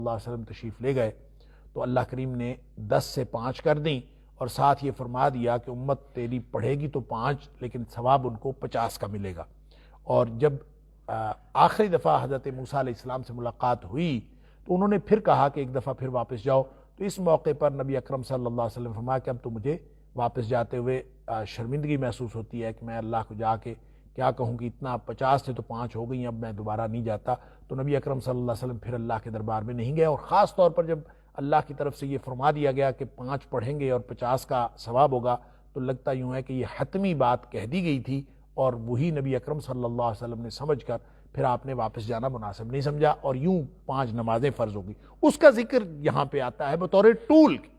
اللہ علیہ وسلم تشریف لے گئے تو اللہ کریم نے 10 سے 5 کر دیں، اور ساتھ یہ فرما دیا کہ امت تیری پڑھے گی تو 5 لیکن ثواب ان کو 50 کا ملے گا۔ اور جب آخری دفعہ حضرت موسیٰ علیہ السلام سے ملاقات ہوئی تو انہوں نے پھر کہا کہ ایک دفعہ پھر واپس جاؤ، تو اس موقع پر نبی اکرم صلی اللہ علیہ وسلم فرمایا کہ اب تو مجھے واپس جاتے ہوئے شرمندگی محسوس ہوتی ہے کہ میں اللہ کو جا کے کیا کہوں کہ اتنا 50 سے تو 5 ہو گئی، اب میں دوبارہ نہیں جاتا۔ تو نبی اکرم صلی اللہ علیہ وسلم پھر اللہ کے دربار میں نہیں گئے، اور خاص طور پر جب اللہ کی طرف سے یہ فرما دیا گیا کہ 5 پڑھیں گے اور 50 کا ثواب ہوگا، تو لگتا یوں ہے کہ یہ حتمی بات کہہ دی گئی تھی، اور وہی نبی اکرم صلی اللہ علیہ وسلم نے سمجھ کر پھر آپ نے واپس جانا مناسب نہیں سمجھا، اور یوں 5 نمازیں فرض ہو گئی۔ اس کا ذکر یہاں پہ آتا ہے بطور ٹول کی،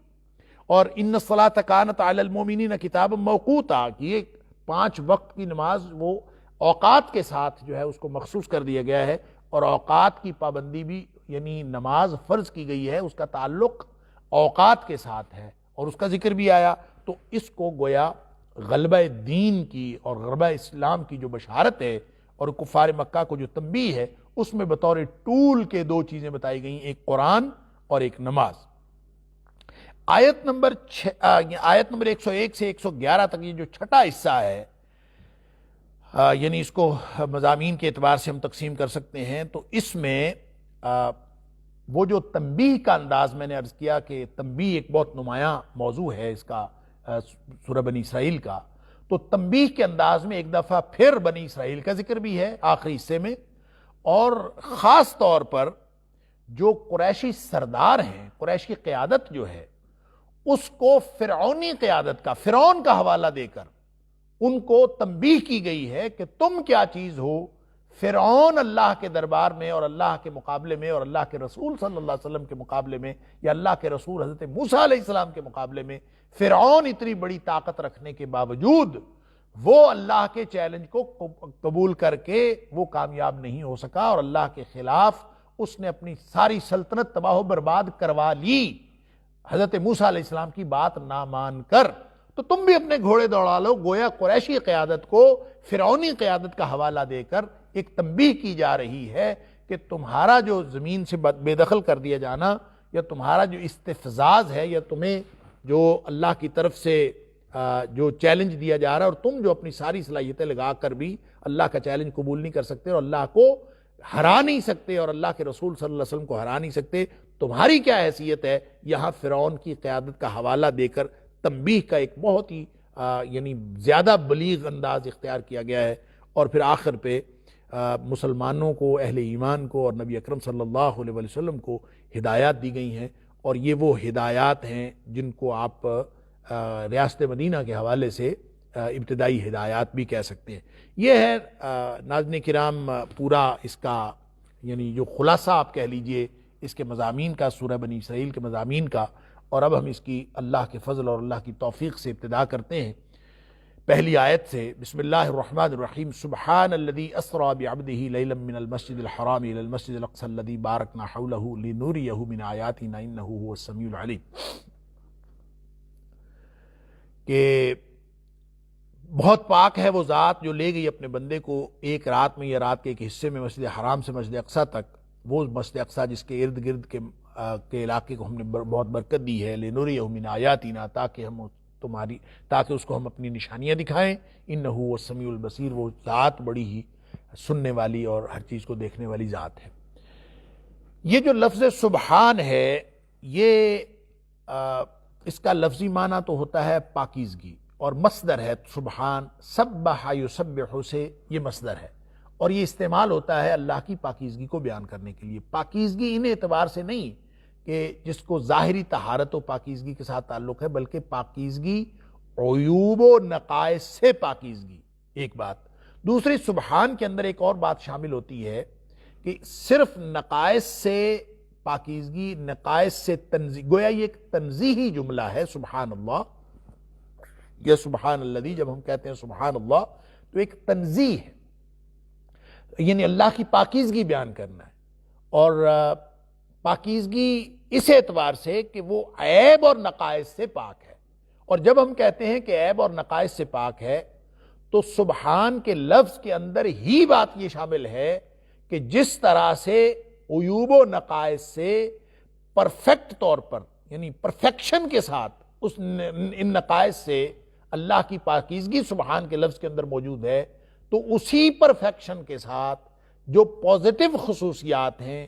اور ان الصلاۃ کانت علی المؤمنین کتابا موقوتا، کہ یہ 5 وقت کی نماز وہ اوقات کے ساتھ جو ہے اس کو مخصوص کر دیا گیا ہے، اور اوقات کی پابندی بھی یعنی نماز فرض کی گئی ہے، اس کا تعلق اوقات کے ساتھ ہے، اور اس کا ذکر بھی آیا، تو اس کو گویا غلبہ دین کی اور غلبہ اسلام کی جو بشارت ہے اور کفار مکہ کو جو تنبیہ ہے، اس میں بطور ٹول کے 2 چیزیں بتائی گئیں، ایک قرآن اور ایک نماز۔ آیت نمبر 101 سے 111 تک یہ جو چھٹا حصہ ہے، یعنی اس کو مضامین کے اعتبار سے ہم تقسیم کر سکتے ہیں، تو اس میں وہ جو تنبیہ کا انداز میں نے عرض کیا کہ تنبیہ ایک بہت نمایاں موضوع ہے اس کا سورہ بنی اسرائیل کا، تو تنبیہ کے انداز میں ایک دفعہ پھر بنی اسرائیل کا ذکر بھی ہے آخری حصے میں، اور خاص طور پر جو قریشی سردار ہیں، قریش کی قیادت جو ہے، اس کو فرعونی قیادت کا، فرعون کا حوالہ دے کر ان کو تنبیہ کی گئی ہے کہ تم کیا چیز ہو، فرعون اللہ کے دربار میں اور اللہ کے مقابلے میں اور اللہ کے رسول صلی اللہ علیہ وسلم کے مقابلے میں، یا اللہ کے رسول حضرت موسیٰ علیہ السلام کے مقابلے میں، فرعون اتنی بڑی طاقت رکھنے کے باوجود وہ اللہ کے چیلنج کو قبول کر کے وہ کامیاب نہیں ہو سکا، اور اللہ کے خلاف اس نے اپنی ساری سلطنت تباہ و برباد کروا لی حضرت موسیٰ علیہ السلام کی بات نہ مان کر۔ تو تم بھی اپنے گھوڑے دوڑا لو، گویا قریشی قیادت کو فرعونی قیادت کا حوالہ دے کر ایک تنبیہ کی جا رہی ہے کہ تمہارا جو زمین سے بے دخل کر دیا جانا، یا تمہارا جو استفزاز ہے، یا تمہیں جو اللہ کی طرف سے جو چیلنج دیا جا رہا ہے، اور تم جو اپنی ساری صلاحیتیں لگا کر بھی اللہ کا چیلنج قبول نہیں کر سکتے اور اللہ کو ہرا نہیں سکتے اور اللہ کے رسول صلی اللہ علیہ وسلم کو ہرا نہیں سکتے، تمہاری کیا حیثیت ہے؟ یہاں فرعون کی قیادت کا حوالہ دے کر تنبیہ کا ایک بہت ہی یعنی زیادہ بلیغ انداز اختیار کیا گیا ہے، اور پھر آخر پہ مسلمانوں کو، اہل ایمان کو اور نبی اکرم صلی اللہ علیہ وسلم کو ہدایات دی گئی ہیں، اور یہ وہ ہدایات ہیں جن کو آپ ریاست مدینہ کے حوالے سے ابتدائی ہدایات بھی کہہ سکتے ہیں۔ یہ ہے ناظرین کرام پورا اس کا یعنی جو خلاصہ آپ کہہ لیجئے اس کے مضامین کا، سورہ بنی اسرائیل کے مضامین کا، اور اب ہم اس کی اللہ کے فضل اور اللہ کی توفیق سے ابتدا کرتے ہیں پہلی آیت سے۔ بسم اللہ الرحمن الرحیم، سبحان الذی اسری بعبدہ لیلا من المسجد الحرام الی المسجد الاقصی الذی بارکنا حولہ لنریہ من آیاتنا انہ هو السمیع العلیم، کہ بہت پاک ہے وہ ذات جو لے گئی اپنے بندے کو ایک رات میں یا رات کے ایک حصے میں مسجد حرام سے مسجد اقصی تک، وہ مسجد اقصی جس کے ارد گرد کے علاقے کو ہم نے بہت برکت دی ہے، لنریہ من آیاتنا، تاکہ اس کو ہم اپنی نشانیاں دکھائیں، انہ هو السمیع البصیر، وہ ذات بڑی ہی سننے والی اور ہر چیز کو دیکھنے والی ذات ہے۔ یہ جو لفظ سبحان ہے، یہ اس کا لفظی معنی تو ہوتا ہے پاکیزگی، اور مصدر ہے سبحان، سبح یسبح سے یہ مصدر ہے، اور یہ استعمال ہوتا ہے اللہ کی پاکیزگی کو بیان کرنے کے لیے۔ پاکیزگی ان اعتبار سے نہیں کہ جس کو ظاہری طہارت و پاکیزگی کے ساتھ تعلق ہے، بلکہ پاکیزگی عیوب و نقائص سے پاکیزگی، ایک بات۔ دوسری، سبحان کے اندر ایک اور بات شامل ہوتی ہے کہ صرف نقائص سے پاکیزگی، نقائص سے تنزیہ، گویا یہ ایک تنزیہی جملہ ہے سبحان اللہ یا سبحان الذی، جب ہم کہتے ہیں سبحان اللہ تو ایک تنزیہ ہے، یعنی اللہ کی پاکیزگی بیان کرنا ہے، اور پاکیزگی اس اعتبار سے کہ وہ عیب اور نقائص سے پاک ہے، اور جب ہم کہتے ہیں کہ عیب اور نقائص سے پاک ہے تو سبحان کے لفظ کے اندر ہی بات یہ شامل ہے کہ جس طرح سے عیوب و نقائص سے پرفیکٹ طور پر یعنی پرفیکشن کے ساتھ ان نقائص سے اللہ کی پاکیزگی سبحان کے لفظ کے اندر موجود ہے، تو اسی پرفیکشن کے ساتھ جو پازیٹیو خصوصیات ہیں،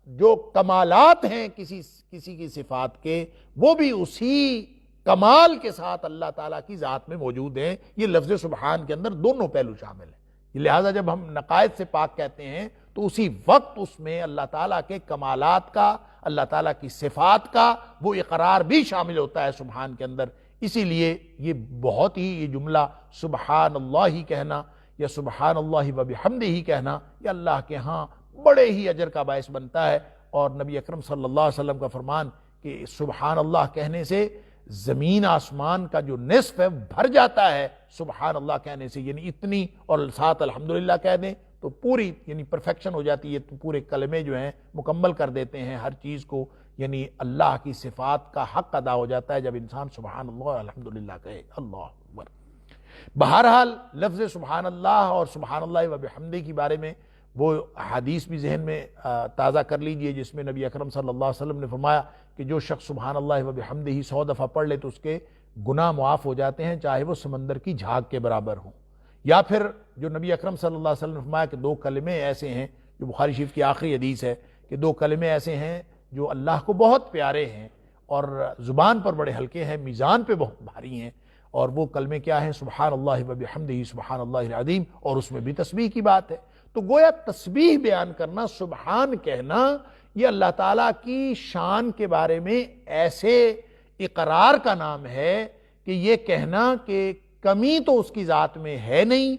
جو کمالات ہیں کسی کی صفات کے، وہ بھی اسی کمال کے ساتھ اللہ تعالیٰ کی ذات میں موجود ہیں۔ یہ لفظ سبحان کے اندر دونوں پہلو شامل ہیں، لہٰذا جب ہم نقائص سے پاک کہتے ہیں تو اسی وقت اس میں اللہ تعالیٰ کے کمالات کا، اللہ تعالیٰ کی صفات کا وہ اقرار بھی شامل ہوتا ہے سبحان کے اندر۔ اسی لیے یہ بہت ہی یہ جملہ سبحان اللہ ہی کہنا یا سبحان اللہ و بحمدہ ہی کہنا یہ اللہ کے ہاں بڑے ہی اجر کا باعث بنتا ہے، اور نبی اکرم صلی اللہ علیہ وسلم کا فرمان کہ سبحان اللہ کہنے سے زمین آسمان کا جو نصف ہے بھر جاتا ہے سبحان اللہ کہنے سے، یعنی اتنی، اور ساتھ الحمدللہ کہہ دیں تو پوری یعنی پرفیکشن ہو جاتی ہے، تو پورے کلمے جو ہیں مکمل کر دیتے ہیں ہر چیز کو، یعنی اللہ کی صفات کا حق ادا ہو جاتا ہے جب انسان سبحان اللہ الحمدللہ کہے۔ اللہ اکبر۔ بہرحال لفظ سبحان اللہ اور سبحان اللہ و بحمدہ کے بارے میں وہ حدیث بھی ذہن میں تازہ کر لیجئے، جس میں نبی اکرم صلی اللہ علیہ وسلم نے فرمایا کہ جو شخص سبحان اللہ و بحمدہ 100 دفعہ پڑھ لے تو اس کے گناہ معاف ہو جاتے ہیں، چاہے وہ سمندر کی جھاگ کے برابر ہوں۔ یا پھر جو نبی اکرم صلی اللہ علیہ وسلم نے فرمایا کہ 2 کلمے ایسے ہیں، جو بخاری شریف کی آخری حدیث ہے کہ 2 کلمے ایسے ہیں جو اللہ کو بہت پیارے ہیں اور زبان پر بڑے ہلکے ہیں، میزان پہ بہت بھاری ہیں، اور وہ کلمے کیا ہیں؟ سبحان اللہ و بحمدہ سبحان اللہ العظیم، اور اس میں بھی تسبیح کی بات ہے۔ تو گویا تسبیح بیان کرنا، سبحان کہنا، یہ اللہ تعالیٰ کی شان کے بارے میں ایسے اقرار کا نام ہے کہ یہ کہنا کہ کمی تو اس کی ذات میں ہے نہیں،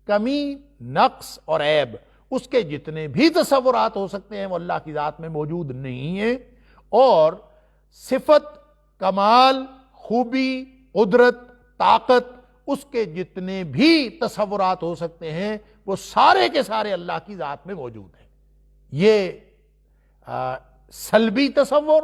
کمی، نقص اور عیب اس کے جتنے بھی تصورات ہو سکتے ہیں وہ اللہ کی ذات میں موجود نہیں ہیں، اور صفت، کمال، خوبی، قدرت، طاقت اس کے جتنے بھی تصورات ہو سکتے ہیں وہ سارے کے سارے اللہ کی ذات میں موجود ہیں۔ یہ سلبی تصور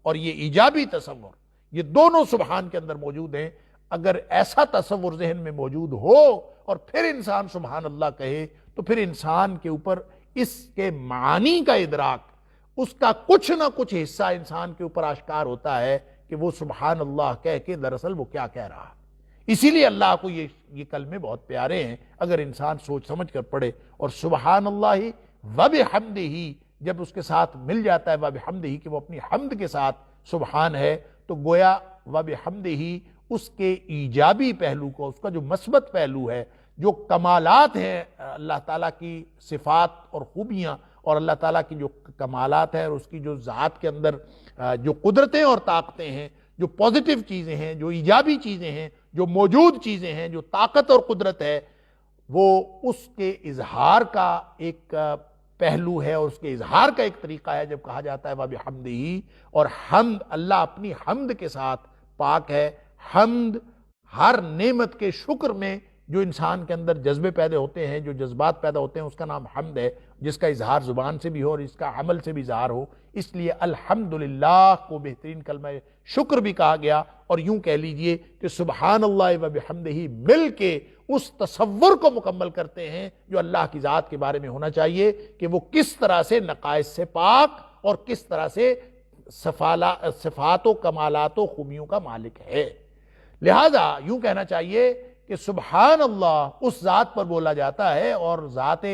اور یہ ایجابی تصور، یہ دونوں سبحان کے اندر موجود ہیں۔ اگر ایسا تصور ذہن میں موجود ہو اور پھر انسان سبحان اللہ کہے تو پھر انسان کے اوپر اس کے معانی کا ادراک، اس کا کچھ نہ کچھ حصہ انسان کے اوپر آشکار ہوتا ہے کہ وہ سبحان اللہ کہہ کے دراصل وہ کیا کہہ رہا ہے۔ اسی لیے اللہ کو یہ کلمے بہت پیارے ہیں اگر انسان سوچ سمجھ کر پڑھے، اور سبحان اللہ و بحمدہ جب اس کے ساتھ مل جاتا ہے و بحمدہ کہ وہ اپنی حمد کے ساتھ سبحان ہے، تو گویا و بحمدہ اس کے ایجابی پہلو کو، اس کا جو مثبت پہلو ہے، جو کمالات ہیں اللہ تعالیٰ کی صفات اور خوبیاں، اور اللہ تعالیٰ کی جو کمالات ہیں اور اس کی جو ذات کے اندر جو قدرتیں اور طاقتیں ہیں، جو پازیٹیو چیزیں ہیں، جو ایجابی چیزیں ہیں، جو موجود چیزیں ہیں، جو طاقت اور قدرت ہے، وہ اس کے اظہار کا ایک پہلو ہے، اور اس کے اظہار کا ایک طریقہ ہے جب کہا جاتا ہے وَبِحَمْدِهِ، اور حمد، اللہ اپنی حمد کے ساتھ پاک ہے۔ حمد، ہر نعمت کے شکر میں جو انسان کے اندر جذبے پیدا ہوتے ہیں، جو جذبات پیدا ہوتے ہیں، اس کا نام حمد ہے، جس کا اظہار زبان سے بھی ہو اور اس کا عمل سے بھی اظہار ہو۔ اس لیے الحمدللہ کو بہترین کلمہ شکر بھی کہا گیا، اور یوں کہہ لیجئے کہ سبحان اللہ و بحمدہ مل کے اس تصور کو مکمل کرتے ہیں جو اللہ کی ذات کے بارے میں ہونا چاہیے کہ وہ کس طرح سے نقائص سے پاک اور کس طرح سے صفات و کمالات و خوبیوں کا مالک ہے۔ لہذا یوں کہنا چاہیے کہ سبحان اللہ اس ذات پر بولا جاتا ہے، اور ذات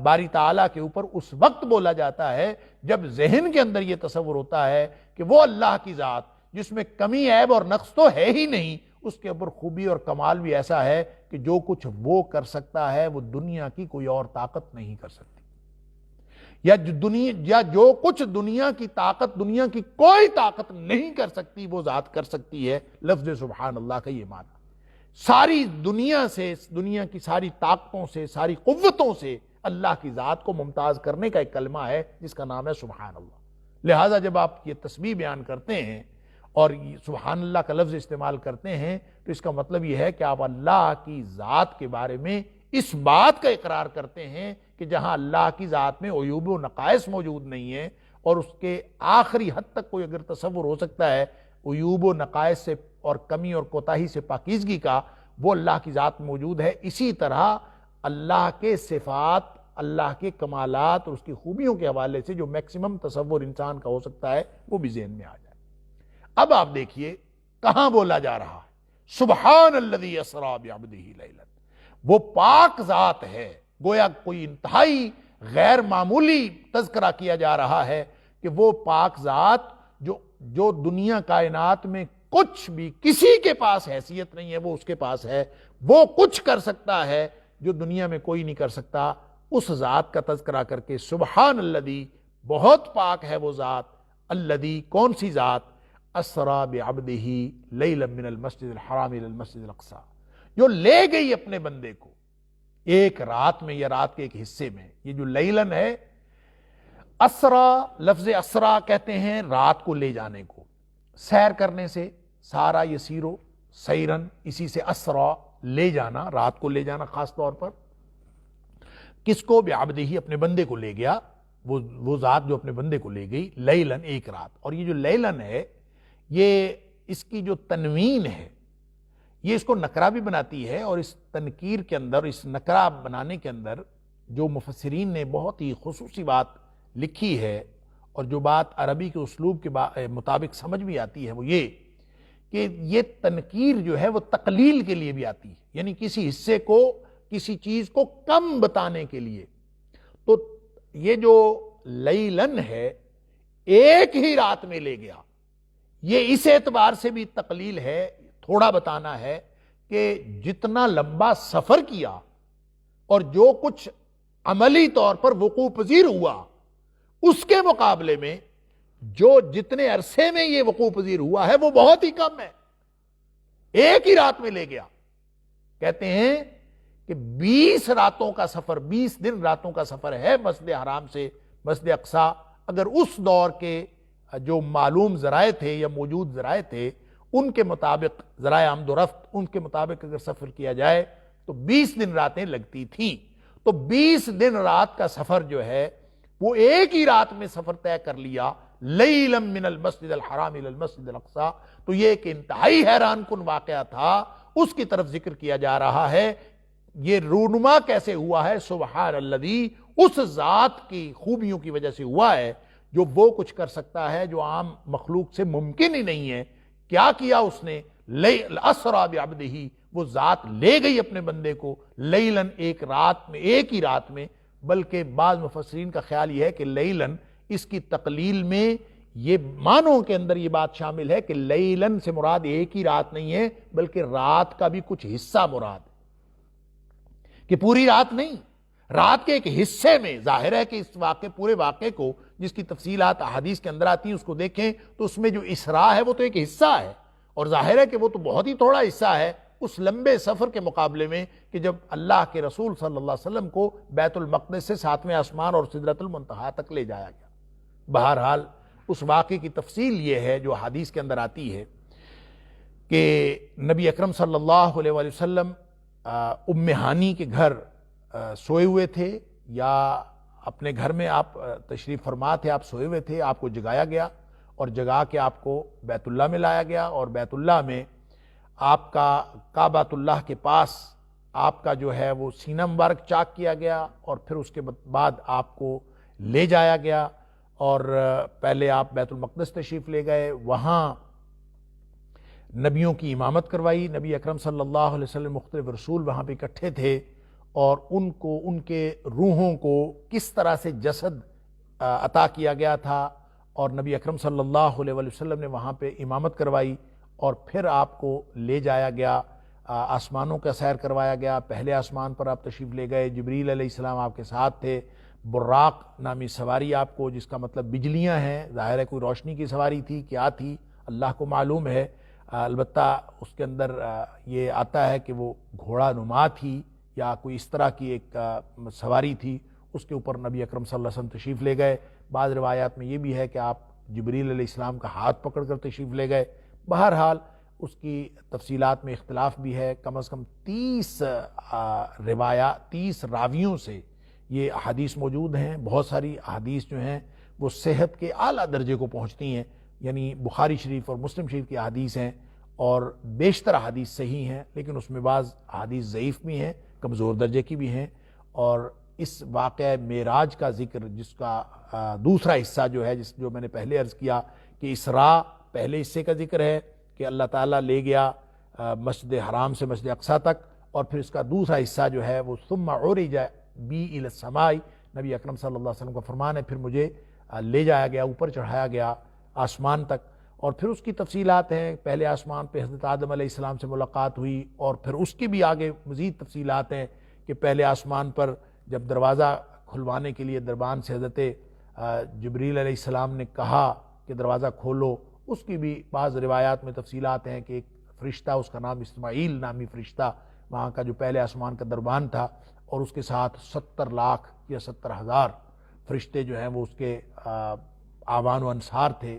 باری تعالیٰ کے اوپر اس وقت بولا جاتا ہے جب ذہن کے اندر یہ تصور ہوتا ہے کہ وہ اللہ کی ذات جس میں کمی، عیب اور نقص تو ہے ہی نہیں، اس کے اوپر خوبی اور کمال بھی ایسا ہے کہ جو کچھ وہ کر سکتا ہے وہ دنیا کی کوئی اور طاقت نہیں کر سکتی، یا جو کچھ دنیا کی طاقت، دنیا کی کوئی طاقت نہیں کر سکتی وہ ذات کر سکتی ہے۔ لفظ سبحان اللہ کا یہ معنی ساری دنیا سے، دنیا کی ساری طاقتوں سے، ساری قوتوں سے اللہ کی ذات کو ممتاز کرنے کا ایک کلمہ ہے جس کا نام ہے سبحان اللہ۔ لہٰذا جب آپ یہ تسبیح بیان کرتے ہیں اور سبحان اللہ کا لفظ استعمال کرتے ہیں تو اس کا مطلب یہ ہے کہ آپ اللہ کی ذات کے بارے میں اس بات کا اقرار کرتے ہیں کہ جہاں اللہ کی ذات میں عیوب و نقائص موجود نہیں ہیں، اور اس کے آخری حد تک کوئی اگر تصور ہو سکتا ہے عیوب و نقائص سے اور کمی اور کوتاہی سے پاکیزگی کا، وہ اللہ کی ذات موجود ہے۔ اسی طرح اللہ کے صفات، اللہ کے کمالات اور اس کی خوبیوں کے حوالے سے جو میکسیمم تصور انسان کا ہو سکتا ہے وہ بھی ذہن میں آ جائے۔ اب آپ دیکھیے کہاں بولا جا رہا ہے، سبحان الذی اسری بعبدہ لیلا، وہ پاک ذات ہے، گویا کوئی انتہائی غیر معمولی تذکرہ کیا جا رہا ہے کہ وہ پاک ذات جو دنیا کائنات میں کچھ بھی کسی کے پاس حیثیت نہیں ہے وہ اس کے پاس ہے، وہ کچھ کر سکتا ہے جو دنیا میں کوئی نہیں کر سکتا، اس ذات کا تذکرہ کر کے سبحان الذی، بہت پاک ہے وہ ذات، الذی، کون سی ذات، اسری بعبدہ لیلا من المسجد الحرام الى المسجد الاقصی، جو لے گئی اپنے بندے کو ایک رات میں یا رات کے ایک حصے میں۔ یہ جو لیلن ہے، اسرا، لفظ اسرا کہتے ہیں رات کو لے جانے کو، سیر کرنے سے، سارا یسیرو سیرن، اسی سے اسرا، لے جانا، رات کو لے جانا خاص طور پر۔ کس کو؟ بعبدہ، اپنے بندے کو لے گیا، وہ ذات جو اپنے بندے کو لے گئی، لیلن، ایک رات۔ اور یہ جو لیلن ہے، یہ اس کی جو تنوین ہے یہ اس کو نکرہ بھی بناتی ہے، اور اس تنکیر کے اندر، اس نکرہ بنانے کے اندر جو مفسرین نے بہت ہی خصوصی بات لکھی ہے، اور جو بات عربی کے اسلوب کے مطابق سمجھ بھی آتی ہے، وہ یہ کہ یہ تنکیر جو ہے وہ تقلیل کے لیے بھی آتی ہے، یعنی کسی حصے کو، کسی چیز کو کم بتانے کے لیے۔ تو یہ جو لیلن ہے، ایک ہی رات میں لے گیا، یہ اس اعتبار سے بھی تقلیل ہے، تھوڑا بتانا ہے کہ جتنا لمبا سفر کیا اور جو کچھ عملی طور پر وقوع پذیر ہوا اس کے مقابلے میں جو جتنے عرصے میں یہ وقوع پذیر ہوا ہے وہ بہت ہی کم ہے، ایک ہی رات میں لے گیا۔ کہتے ہیں کہ 20 راتوں کا سفر، 20 دن راتوں کا سفر ہے مسجد حرام سے مسجد اقصی۔ اگر اس دور کے جو معلوم ذرائع تھے یا موجود ذرائع تھے ان کے مطابق، ذرائع آمد و رفت، ان کے مطابق اگر سفر کیا جائے تو 20 دن راتیں لگتی تھیں۔ تو 20 دن رات کا سفر جو ہے وہ ایک ہی رات میں سفر طے کر لیا، لیلا من المسجد الحرام الى المسجد الاقصی۔ تو یہ ایک انتہائی حیران کن واقعہ تھا، اس کی طرف ذکر کیا جا رہا ہے۔ یہ رونما کیسے ہوا ہے؟ سبحان الذی، اس ذات کی خوبیوں کی وجہ سے ہوا ہے جو وہ کچھ کر سکتا ہے جو عام مخلوق سے ممکن ہی نہیں ہے۔ کیا کیا اس نے؟ اسری بعبدہ، وہ ذات لے گئی اپنے بندے کو لیلن، ایک رات میں، ایک ہی رات میں۔ بلکہ بعض مفسرین کا خیال یہ ہے کہ لیلن، اس کی تقلیل میں یہ معنوں کے اندر یہ بات شامل ہے کہ لیلن سے مراد ایک ہی رات نہیں ہے بلکہ رات کا بھی کچھ حصہ مراد ہے، کہ پوری رات نہیں، رات کے ایک حصے میں۔ ظاہر ہے کہ اس پورے واقعے کو، جس کی تفصیلات احادیث کے اندر آتی ہیں، اس کو دیکھیں تو اس میں جو اسراء ہے وہ تو ایک حصہ ہے، اور ظاہر ہے کہ وہ تو بہت ہی تھوڑا حصہ ہے اس لمبے سفر کے مقابلے میں کہ جب اللہ کے رسول صلی اللہ علیہ وسلم کو بیت المقدس سے 7ویں آسمان اور سدرۃ المنتہا تک لے جایا گیا۔ بہرحال اس واقعے کی تفصیل یہ ہے جو حدیث کے اندر آتی ہے کہ نبی اکرم صلی اللہ علیہ وآلہ وسلم ام ہانی کے گھر سوئے ہوئے تھے، یا اپنے گھر میں آپ تشریف فرما تھے، آپ سوئے ہوئے تھے، آپ کو جگایا گیا اور جگا کے آپ کو بیت اللہ میں لایا گیا، اور بیت اللہ میں آپ کا کعبۃ اللہ کے پاس آپ کا جو ہے وہ سینہ مبارک چاک کیا گیا، اور پھر اس کے بعد آپ کو لے جایا گیا، اور پہلے آپ بیت المقدس تشریف لے گئے، وہاں نبیوں کی امامت کروائی۔ نبی اکرم صلی اللہ علیہ وسلم، مختلف رسول وہاں پہ اکٹھے تھے، اور ان کو، ان کے روحوں کو کس طرح سے جسد عطا کیا گیا تھا، اور نبی اکرم صلی اللہ علیہ وآلہ وسلم نے وہاں پہ امامت کروائی، اور پھر آپ کو لے جایا گیا، آسمانوں کا سیر کروایا گیا۔ پہلے آسمان پر آپ تشریف لے گئے، جبریل علیہ السلام آپ کے ساتھ تھے، براق نامی سواری آپ کو، جس کا مطلب بجلیاں ہیں، ظاہر ہے کوئی روشنی کی سواری تھی، کیا تھی اللہ کو معلوم ہے، البتہ اس کے اندر یہ آتا ہے کہ وہ گھوڑا نما تھی یا کوئی اس طرح کی ایک سواری تھی، اس کے اوپر نبی اکرم صلی اللہ علیہ وسلم تشریف لے گئے۔ بعض روایات میں یہ بھی ہے کہ آپ جبریل علیہ السلام کا ہاتھ پکڑ کر تشریف لے گئے۔ بہرحال اس کی تفصیلات میں اختلاف بھی ہے، کم از کم 30 راویوں سے یہ احادیث موجود ہیں۔ بہت ساری احادیث جو ہیں وہ صحت کے اعلیٰ درجے کو پہنچتی ہیں، یعنی بخاری شریف اور مسلم شریف کی احادیث ہیں، اور بیشتر احادیث صحیح ہیں، لیکن اس میں بعض احادیث ضعیف بھی ہیں، کمزور درجے کی بھی ہیں، اور اس واقعہ معراج کا ذکر، جس کا دوسرا حصہ جو ہے، جو میں نے پہلے عرض کیا کہ اسراء پہلے حصے کا ذکر ہے کہ اللہ تعالیٰ لے گیا مسجد حرام سے مسجد اقصیٰ تک، اور پھر اس کا دوسرا حصہ جو ہے وہ ثم عرج بی الی السماء، نبی اکرم صلی اللہ علیہ وسلم کا فرمان ہے، پھر مجھے لے جایا گیا، اوپر چڑھایا گیا آسمان تک، اور پھر اس کی تفصیلات ہیں۔ پہلے آسمان پہ حضرت آدم علیہ السلام سے ملاقات ہوئی، اور پھر اس کی بھی آگے مزید تفصیلات ہیں کہ پہلے آسمان پر جب دروازہ کھلوانے کے لیے دربان سے حضرت جبریل علیہ السلام نے کہا کہ دروازہ کھولو، اس کی بھی بعض روایات میں تفصیلات ہیں کہ ایک فرشتہ، اس کا نام اسماعیل نامی فرشتہ، وہاں کا جو پہلے آسمان کا دربان تھا، اور اس کے ساتھ 70 لاکھ یا 70,000 فرشتے جو ہیں وہ اس کے آوان و انصار تھے۔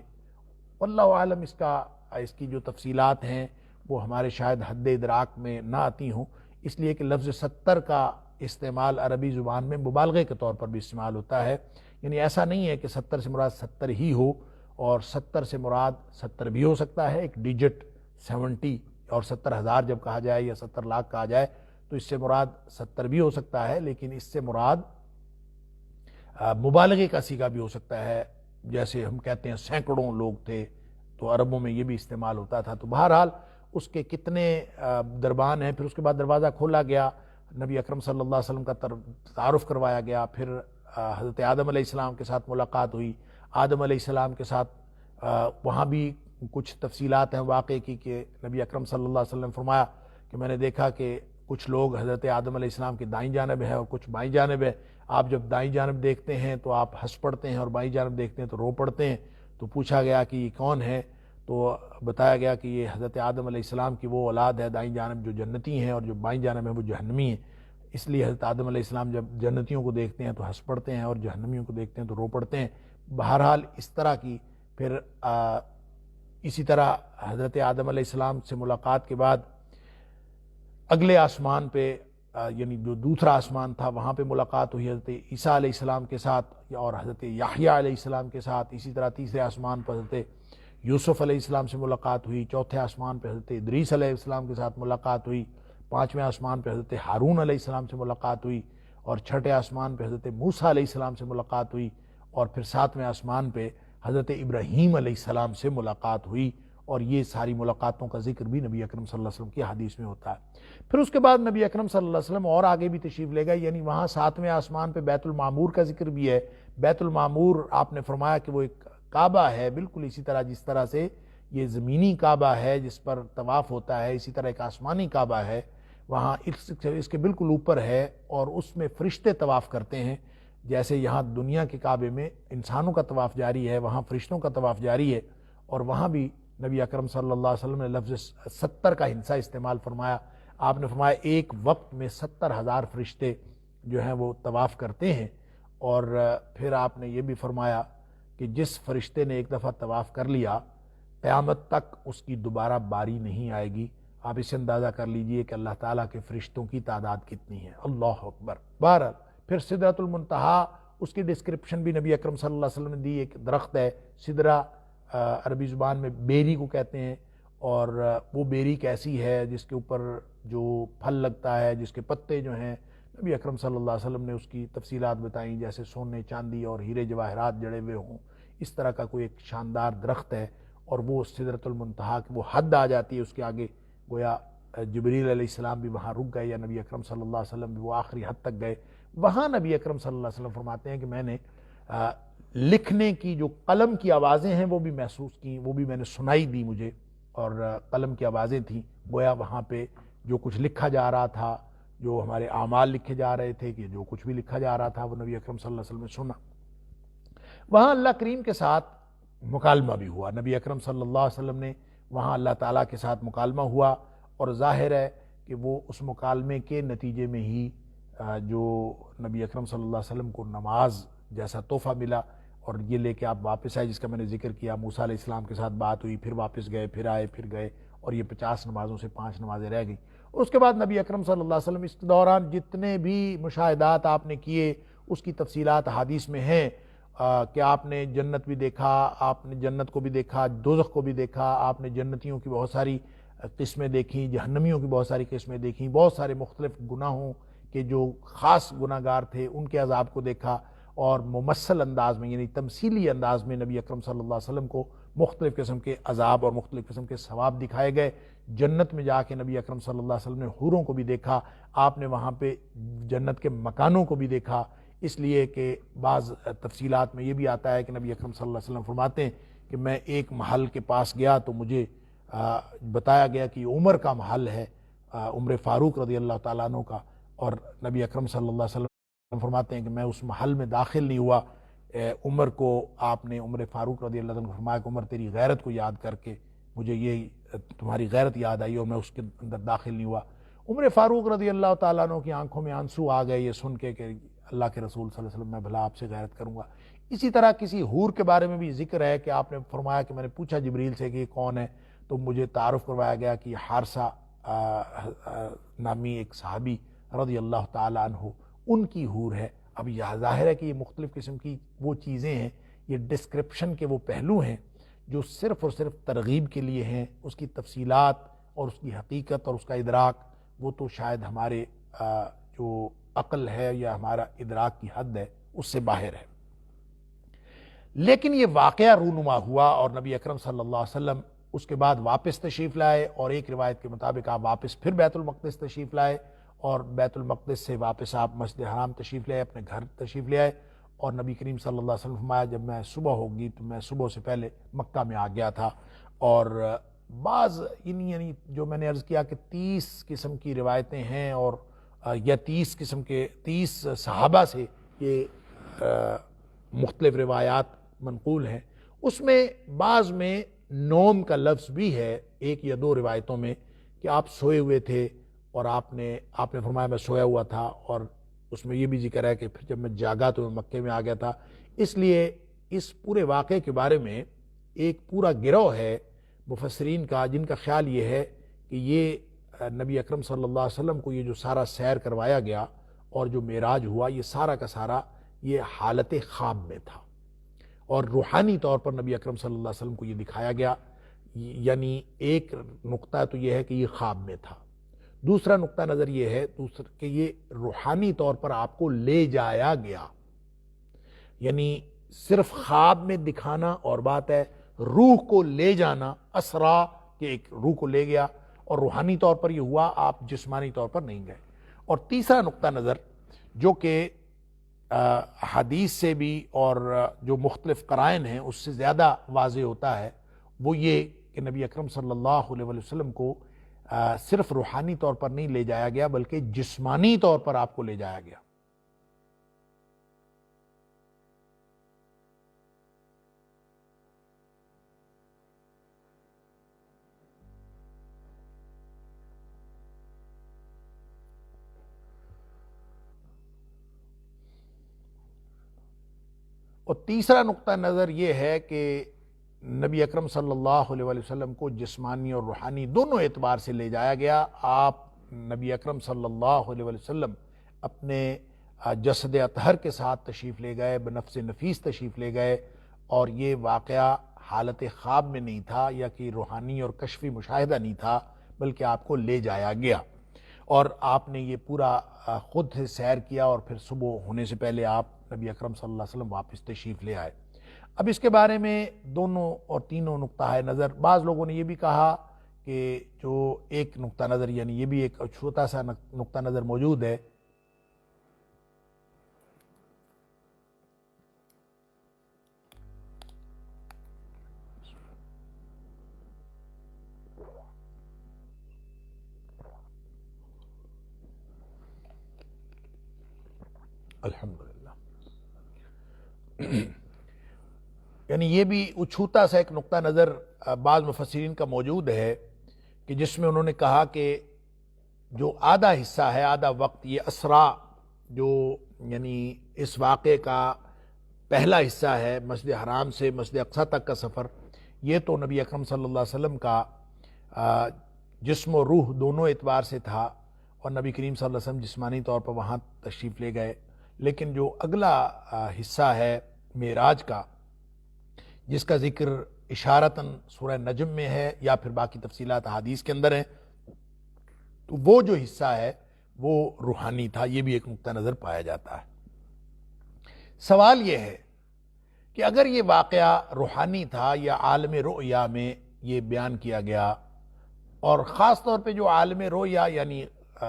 واللہ عالم اس کی جو تفصیلات ہیں وہ ہمارے شاید حد ادراک میں نہ آتی ہوں، اس لیے کہ لفظ 70 کا استعمال عربی زبان میں مبالغے کے طور پر بھی استعمال ہوتا ہے، یعنی ایسا نہیں ہے کہ 70 سے مراد 70 ہی ہو، اور 70 سے مراد 70 بھی ہو سکتا ہے، ایک ڈیجٹ 70، اور 70,000 جب کہا جائے یا 70 لاکھ کہا جائے تو اس سے مراد 70 بھی ہو سکتا ہے، لیکن اس سے مراد مبالغے کا صیغہ بھی ہو سکتا ہے، جیسے ہم کہتے ہیں سینکڑوں لوگ تھے، تو عربوں میں یہ بھی استعمال ہوتا تھا۔ تو بہرحال اس کے کتنے دربان ہیں۔ پھر اس کے بعد دروازہ کھولا گیا، نبی اکرم صلی اللہ علیہ وسلم کا تعارف کروایا گیا، پھر حضرت آدم علیہ السلام کے ساتھ ملاقات ہوئی۔ آدم علیہ السلام کے ساتھ وہاں بھی کچھ تفصیلات ہیں واقعے کی کہ نبی اکرم صلی اللہ علیہ وسلم نے فرمایا کہ میں نے دیکھا کہ کچھ لوگ حضرت آدم علیہ السلام کی دائیں جانب ہیں اور کچھ بائیں جانب ہے۔ آپ جب دائیں جانب دیکھتے ہیں تو آپ ہنس پڑتے ہیں، اور بائیں جانب دیکھتے ہیں تو رو پڑتے ہیں۔ تو پوچھا گیا کہ یہ کون ہے، تو بتایا گیا کہ یہ حضرت آدم علیہ السلام کی وہ اولاد ہے دائیں جانب جو جنتی ہیں، اور جو بائیں جانب ہیں وہ جہنمی ہیں۔ اس لیے حضرت آدم علیہ السلام جب جنتیوں کو دیکھتے ہیں تو ہنس پڑتے ہیں، اور جہنمیوں کو دیکھتے ہیں تو رو پڑتے ہیں۔ بہرحال اس طرح کی پھر اسی طرح حضرت آدم علیہ السلام سے ملاقات کے بعد اگلے آسمان پہ، یعنی جو دوسرا آسمان تھا، وہاں پہ ملاقات ہوئی حضرت عیسیٰ علیہ السلام کے ساتھ اور حضرت یحییٰ علیہ السلام کے ساتھ۔ اسی طرح تیسرے آسمان پر حضرت یوسف علیہ السلام سے ملاقات ہوئی۔ چوتھے آسمان پہ حضرت ادریس علیہ السلام کے ساتھ ملاقات ہوئی۔ پانچویں آسمان پہ حضرت ہارون علیہ السلام سے ملاقات ہوئی، اور چھٹے آسمان پہ حضرت موسیٰ علیہ السلام سے ملاقات ہوئی، اور پھر ساتویں آسمان پہ حضرت ابراہیم علیہ السلام سے ملاقات ہوئی۔ اور یہ ساری ملاقاتوں کا ذکر بھی نبی اکرم صلی اللہ علیہ وسلم کی حدیث میں ہوتا ہے۔ پھر اس کے بعد نبی اکرم صلی اللہ علیہ وسلم اور آگے بھی تشریف لے گئے، یعنی وہاں ساتویں آسمان پہ بیت المعمور کا ذکر بھی ہے۔ بیت المعمور آپ نے فرمایا کہ وہ ایک کعبہ ہے، بالکل اسی طرح جس طرح سے یہ زمینی کعبہ ہے جس پر طواف ہوتا ہے، اسی طرح ایک آسمانی کعبہ ہے، وہاں اس کے بالکل اوپر ہے، اور اس میں فرشتے طواف کرتے ہیں۔ جیسے یہاں دنیا کے کعبے میں انسانوں کا طواف جاری ہے، وہاں فرشتوں کا طواف جاری ہے، اور وہاں بھی نبی اکرم صلی اللہ علیہ وسلم نے لفظ 70 کا ہندسہ استعمال فرمایا۔ آپ نے فرمایا ایک وقت میں 70,000 فرشتے جو ہیں وہ طواف کرتے ہیں، اور پھر آپ نے یہ بھی فرمایا کہ جس فرشتے نے ایک دفعہ طواف کر لیا قیامت تک اس کی دوبارہ باری نہیں آئے گی۔ آپ اسے اندازہ کر لیجئے کہ اللہ تعالیٰ کے فرشتوں کی تعداد کتنی ہے، اللہ اکبر۔ بہرحال پھر سدرۃ المنتہا، اس کی ڈسکرپشن بھی نبی اکرم صلی اللہ علیہ وسلم نے دی۔ ایک درخت ہے سدرہ، عربی زبان میں بیری کو کہتے ہیں، اور وہ بیری کیسی ہے جس کے اوپر جو پھل لگتا ہے، جس کے پتے جو ہیں، نبی اکرم صلی اللہ علیہ وسلم نے اس کی تفصیلات بتائیں، جیسے سونے چاندی اور ہیرے جواہرات جڑے ہوئے ہوں، اس طرح کا کوئی ایک شاندار درخت ہے، اور وہ سدرۃ المنتہا کی وہ حد آ جاتی ہے، اس کے آگے گویا جبریل علیہ السلام بھی وہاں رک گئے، یا نبی اکرم صلی اللہ علیہ وسلم بھی وہ آخری حد تک گئے۔ وہاں نبی اکرم صلی اللہ علیہ وسلم فرماتے ہیں کہ میں نے لکھنے کی جو قلم کی آوازیں ہیں وہ بھی محسوس کی، وہ بھی میں نے سنائی دی مجھے، اور قلم کی آوازیں تھیں، گویا وہاں پہ جو کچھ لکھا جا رہا تھا، جو ہمارے اعمال لکھے جا رہے تھے، کہ جو کچھ بھی لکھا جا رہا تھا وہ نبی اکرم صلی اللہ علیہ وسلم نے سنا۔ وہاں اللہ کریم کے ساتھ مکالمہ بھی ہوا، نبی اکرم صلی اللہ علیہ وسلم نے وہاں اللہ تعالیٰ کے ساتھ مکالمہ ہوا، اور ظاہر ہے کہ وہ اس مکالمے کے نتیجے میں ہی جو نبی اکرم صلی اللہ علیہ وسلم کو نماز جیسا تحفہ ملا، اور یہ لے کے آپ واپس آئے، جس کا میں نے ذکر کیا۔ موسیٰ علیہ السلام کے ساتھ بات ہوئی، پھر واپس گئے، پھر آئے، پھر گئے، اور یہ 50 نمازوں سے 5 نمازیں رہ گئیں۔ اس کے بعد نبی اکرم صلی اللہ علیہ وسلم اس دوران جتنے بھی مشاہدات آپ نے کیے اس کی تفصیلات حدیث میں ہیں، کہ آپ نے جنت بھی دیکھا، آپ نے جنت کو بھی دیکھا، دوزخ کو بھی دیکھا، آپ نے جنتیوں کی بہت ساری قسمیں دیکھیں، جہنمیوں کی بہت ساری قسمیں دیکھیں، بہت سارے مختلف گناہوں کہ جو خاص گناہ گار تھے ان کے عذاب کو دیکھا، اور ممثل انداز میں یعنی تمثیلی انداز میں نبی اکرم صلی اللہ علیہ وسلم کو مختلف قسم کے عذاب اور مختلف قسم کے ثواب دکھائے گئے۔ جنت میں جا کے نبی اکرم صلی اللہ علیہ وسلم نے حوروں کو بھی دیکھا، آپ نے وہاں پہ جنت کے مکانوں کو بھی دیکھا، اس لیے کہ بعض تفصیلات میں یہ بھی آتا ہے کہ نبی اکرم صلی اللہ علیہ وسلم فرماتے ہیں کہ میں ایک محل کے پاس گیا تو مجھے بتایا گیا کہ یہ عمر کا محل ہے، عمر فاروق رضی اللہ تعالیٰ عنہ کا، اور نبی اکرم صلی اللہ علیہ وسلم فرماتے ہیں کہ میں اس محل میں داخل نہیں ہوا۔ عمر کو آپ نے، عمر فاروق رضی اللہ عنہ کو فرمایا کہ عمر تیری غیرت کو یاد کر کے مجھے یہ تمہاری غیرت یاد آئی اور میں اس کے اندر داخل نہیں ہوا۔ عمر فاروق رضی اللہ تعالیٰ عنہ کی آنکھوں میں آنسو آ گئے یہ سن کے کہ اللہ کے رسول صلی اللہ علیہ وسلم میں بھلا آپ سے غیرت کروں گا۔ اسی طرح کسی حور کے بارے میں بھی ذکر ہے کہ آپ نے فرمایا کہ میں نے پوچھا جبریل سے کہ یہ کون ہے، تو مجھے تعارف کروایا گیا کہ یہ حارثہ نامی ایک صحابی رضی اللہ تعالیٰ عنہ ان کی حور ہے۔ اب یہ ظاہر ہے کہ یہ مختلف قسم کی وہ چیزیں ہیں، یہ ڈسکرپشن کے وہ پہلو ہیں جو صرف اور صرف ترغیب کے لیے ہیں، اس کی تفصیلات اور اس کی حقیقت اور اس کا ادراک وہ تو شاید ہمارے جو عقل ہے یا ہمارا ادراک کی حد ہے اس سے باہر ہے۔ لیکن یہ واقعہ رونما ہوا اور نبی اکرم صلی اللہ علیہ وسلم اس کے بعد واپس تشریف لائے، اور ایک روایت کے مطابق آپ واپس پھر بیت المقدس تشریف لائے، اور بیت المقدس سے واپس آپ مسجد حرام تشریف لے آئے، اپنے گھر تشریف لے آئے، اور نبی کریم صلی اللہ علیہ وسلم فرمایا جب میں صبح ہوگی تو میں صبح سے پہلے مکہ میں آ گیا تھا۔ اور بعض یعنی جو میں نے عرض کیا کہ 30 قسم کی روایتیں ہیں، اور یا 30 قسم کے 30 صحابہ سے یہ مختلف روایات منقول ہیں، اس میں بعض میں نوم کا لفظ بھی ہے، ایک یا دو روایتوں میں، کہ آپ سوئے ہوئے تھے اور آپ نے فرمایا میں سویا ہوا تھا، اور اس میں یہ بھی ذکر ہے کہ پھر جب میں جاگا تو میں مکے میں آ گیا تھا۔ اس لیے اس پورے واقعے کے بارے میں ایک پورا گروہ ہے مفسرین کا جن کا خیال یہ ہے کہ یہ نبی اکرم صلی اللہ علیہ وسلم کو یہ جو سارا سیر کروایا گیا اور جو معراج ہوا، یہ سارا کا سارا یہ حالت خواب میں تھا، اور روحانی طور پر نبی اکرم صلی اللہ علیہ وسلم کو یہ دکھایا گیا۔ یعنی ایک نقطہ تو یہ ہے کہ یہ خواب میں تھا، دوسرا نقطہ نظر یہ ہے کہ یہ روحانی طور پر آپ کو لے جایا گیا، یعنی صرف خواب میں دکھانا اور بات ہے، روح کو لے جانا، اسرا کہ ایک روح کو لے گیا، اور روحانی طور پر یہ ہوا، آپ جسمانی طور پر نہیں گئے۔ اور تیسرا نقطہ نظر جو کہ حدیث سے بھی اور جو مختلف قرائن ہیں اس سے زیادہ واضح ہوتا ہے، وہ یہ کہ نبی اکرم صلی اللہ علیہ وسلم کو صرف روحانی طور پر نہیں لے جایا گیا بلکہ جسمانی طور پر آپ کو لے جایا گیا۔ اور تیسرا نقطہ نظر یہ ہے کہ نبی اکرم صلی اللہ علیہ وسلم کو جسمانی اور روحانی دونوں اعتبار سے لے جایا گیا۔ آپ نبی اکرم صلی اللہ علیہ وسلم اپنے جسد اطہر کے ساتھ تشریف لے گئے، بنفس نفیس تشریف لے گئے، اور یہ واقعہ حالت خواب میں نہیں تھا یا کہ روحانی اور کشفی مشاہدہ نہیں تھا، بلکہ آپ کو لے جایا گیا، اور آپ نے یہ پورا خود سے سیر کیا، اور پھر صبح ہونے سے پہلے آپ نبی اکرم صلی اللہ علیہ وسلم واپس تشریف لے آئے۔ اب اس کے بارے میں دونوں اور تینوں نقطہ نظر، بعض لوگوں نے یہ بھی کہا کہ جو ایک نقطہ نظر یعنی یہ بھی ایک چھوٹا سا نقطہ نظر موجود ہے الحمدللہ، یعنی یہ بھی چھوٹا سا ایک نقطہ نظر بعض مفسرین کا موجود ہے کہ جس میں انہوں نے کہا کہ جو آدھا حصہ ہے، آدھا وقت، یہ اسرا جو یعنی اس واقعے کا پہلا حصہ ہے، مسجد حرام سے مسجد اقصیٰ تک کا سفر، یہ تو نبی اکرم صلی اللہ علیہ وسلم کا جسم و روح دونوں اعتبار سے تھا، اور نبی کریم صلی اللہ علیہ وسلم جسمانی طور پر وہاں تشریف لے گئے۔ لیکن جو اگلا حصہ ہے معراج کا، جس کا ذکر اشارتاً سورہ نجم میں ہے یا پھر باقی تفصیلات حدیث کے اندر ہیں، تو وہ جو حصہ ہے وہ روحانی تھا، یہ بھی ایک نقطہ نظر پایا جاتا ہے۔ سوال یہ ہے کہ اگر یہ واقعہ روحانی تھا یا عالم رؤیا میں یہ بیان کیا گیا، اور خاص طور پہ جو عالم رؤیا یعنی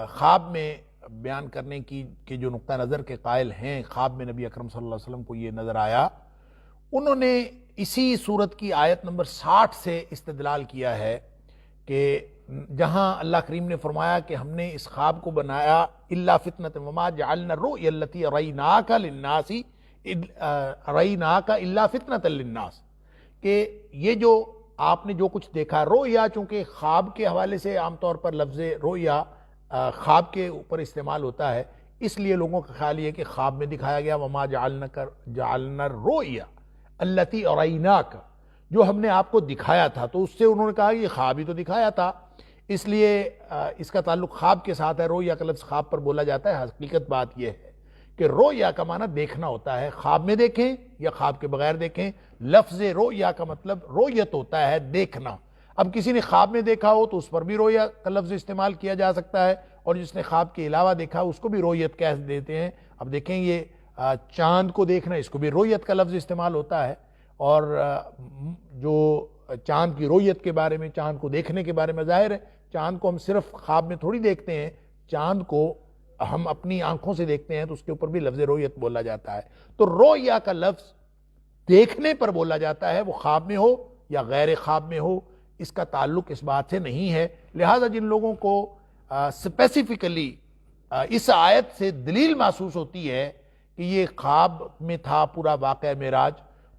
خواب میں بیان کرنے کی کہ جو نقطہ نظر کے قائل ہیں، خواب میں نبی اکرم صلی اللہ علیہ وسلم کو یہ نظر آیا، انہوں نے اسی صورت کی آیت نمبر 60 سے استدلال کیا ہے کہ جہاں اللہ کریم نے فرمایا کہ ہم نے اس خواب کو بنایا الا فتنۃ وما جعلنا الرؤیا التي اریناک للناس اریناک الا فتنۃ للناس، کہ یہ جو آپ نے جو کچھ دیکھا، رؤیا چونکہ خواب کے حوالے سے عام طور پر لفظ رؤیا خواب کے اوپر استعمال ہوتا ہے، اس لیے لوگوں کا خیال یہ کہ خواب میں دکھایا گیا وما جعلنا الرؤیا التي اریناک، جو ہم نے آپ کو دکھایا تھا، تو اس سے انہوں نے کہا یہ خواب ہی تو دکھایا تھا، اس لیے اس کا تعلق خواب کے ساتھ ہے۔ رؤیا کا لفظ خواب پر بولا جاتا ہے۔ حقیقت بات یہ ہے کہ رؤیا کا معنی دیکھنا ہوتا ہے، خواب میں دیکھیں یا خواب کے بغیر دیکھیں، لفظ رؤیا کا مطلب رؤیت ہوتا ہے، دیکھنا۔ اب کسی نے خواب میں دیکھا ہو تو اس پر بھی رؤیا کا لفظ استعمال کیا جا سکتا ہے، اور جس نے خواب کے علاوہ دیکھا اس کو بھی رؤیت کہہ دیتے ہیں۔ اب دیکھیں یہ چاند کو دیکھنا، اس کو بھی رؤیت کا لفظ استعمال ہوتا ہے، اور جو چاند کی رؤیت کے بارے میں، چاند کو دیکھنے کے بارے میں، ظاہر ہے چاند کو ہم صرف خواب میں تھوڑی دیکھتے ہیں، چاند کو ہم اپنی آنکھوں سے دیکھتے ہیں تو اس کے اوپر بھی لفظ رؤیت بولا جاتا ہے۔ تو رؤیا کا لفظ دیکھنے پر بولا جاتا ہے، وہ خواب میں ہو یا غیر خواب میں ہو، اس کا تعلق اس بات سے نہیں ہے۔ لہٰذا جن لوگوں کو اسپیسیفکلی اس آیت سے دلیل محسوس ہوتی ہے کہ یہ خواب میں تھا پورا واقعہ معراج،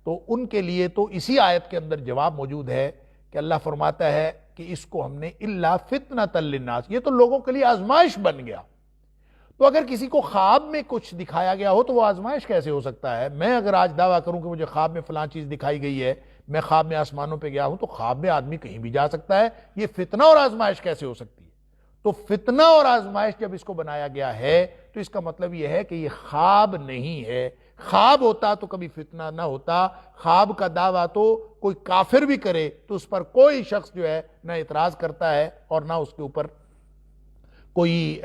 تو ان کے لیے تو اسی آیت کے اندر جواب موجود ہے کہ اللہ فرماتا ہے کہ اس کو ہم نے الا فتنۃ للناس، یہ تو لوگوں کے لیے آزمائش بن گیا۔ تو اگر کسی کو خواب میں کچھ دکھایا گیا ہو تو وہ آزمائش کیسے ہو سکتا ہے؟ میں اگر آج دعویٰ کروں کہ مجھے خواب میں فلاں چیز دکھائی گئی ہے، میں خواب میں آسمانوں پہ گیا ہوں، تو خواب میں آدمی کہیں بھی جا سکتا ہے، یہ فتنہ اور آزمائش کیسے ہو سکتی ہے؟ تو فتنہ اور آزمائش جب اس کو بنایا گیا ہے تو اس کا مطلب یہ ہے کہ یہ خواب نہیں ہے۔ خواب ہوتا تو کبھی فتنہ نہ ہوتا۔ خواب کا دعویٰ تو کوئی کافر بھی کرے تو اس پر کوئی شخص جو ہے نہ اعتراض کرتا ہے اور نہ اس کے اوپر کوئی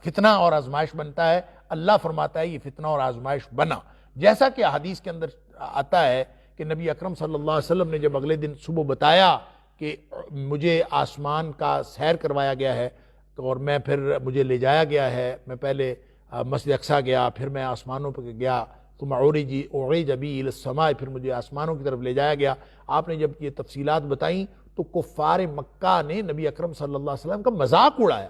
فتنہ اور آزمائش بنتا ہے۔ اللہ فرماتا ہے یہ فتنہ اور آزمائش بنا، جیسا کہ حدیث کے اندر آتا ہے کہ نبی اکرم صلی اللہ علیہ وسلم نے جب اگلے دن صبح بتایا کہ مجھے آسمان کا سیر کروایا گیا ہے اور میں پھر مجھے لے جایا گیا ہے، میں پہلے مسجد اقصیٰ گیا، پھر میں آسمانوں پہ گیا، ثم عرج بی الی السماء، پھر مجھے آسمانوں کی طرف لے جایا گیا۔ آپ نے جب یہ تفصیلات بتائیں تو کفار مکہ نے نبی اکرم صلی اللہ علیہ وسلم کا مذاق اڑایا،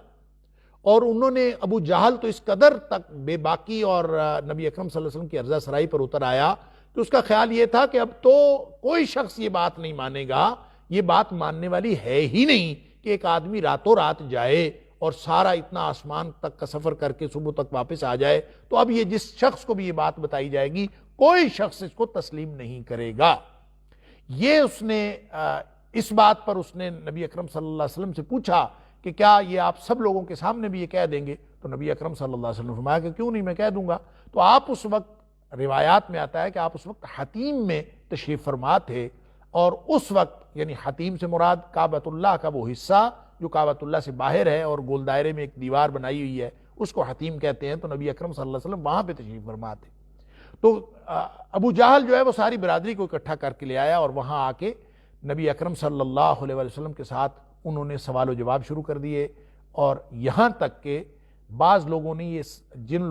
اور انہوں نے ابو جہل تو اس قدر تک بے باکی اور نبی اکرم صلی اللہ علیہ وسلم کی عرضہ سرائی پر اتر آیا کہ اس کا خیال یہ تھا کہ اب تو کوئی شخص یہ بات نہیں مانے گا، یہ بات ماننے والی ہے ہی نہیں کہ ایک آدمی راتوں رات جائے اور سارا اتنا آسمان تک کا سفر کر کے صبح تک واپس آ جائے۔ تو اب یہ جس شخص کو بھی یہ بات بتائی جائے گی کوئی شخص اس کو تسلیم نہیں کرے گا۔ یہ اس نے اس بات پر اس نے نبی اکرم صلی اللہ علیہ وسلم سے پوچھا کہ کیا یہ آپ سب لوگوں کے سامنے بھی یہ کہہ دیں گے؟ تو نبی اکرم صلی اللہ علیہ وسلم نے فرمایا کہ کیوں نہیں، میں کہہ دوں گا۔ تو آپ اس وقت، روایات میں آتا ہے کہ آپ اس وقت حتیم میں تشریف فرما تھے، اور اس وقت یعنی حتیم سے مراد کعبۃ اللہ کا وہ حصہ جو کعبۃ اللہ سے باہر ہے اور گول دائرے میں ایک دیوار بنائی ہوئی ہے، اس کو حتیم کہتے ہیں۔ تو نبی اکرم صلی اللہ علیہ وسلم وہاں پہ تشریف فرما تھے۔ تو ابو جہل جو ہے وہ ساری برادری کو اکٹھا کر کے لے آیا، اور وہاں آ کے نبی اکرم صلی اللہ علیہ وسلم کے ساتھ انہوں نے سوال و جواب شروع کر دیے، اور یہاں تک کہ بعض لوگوں نے یہ جن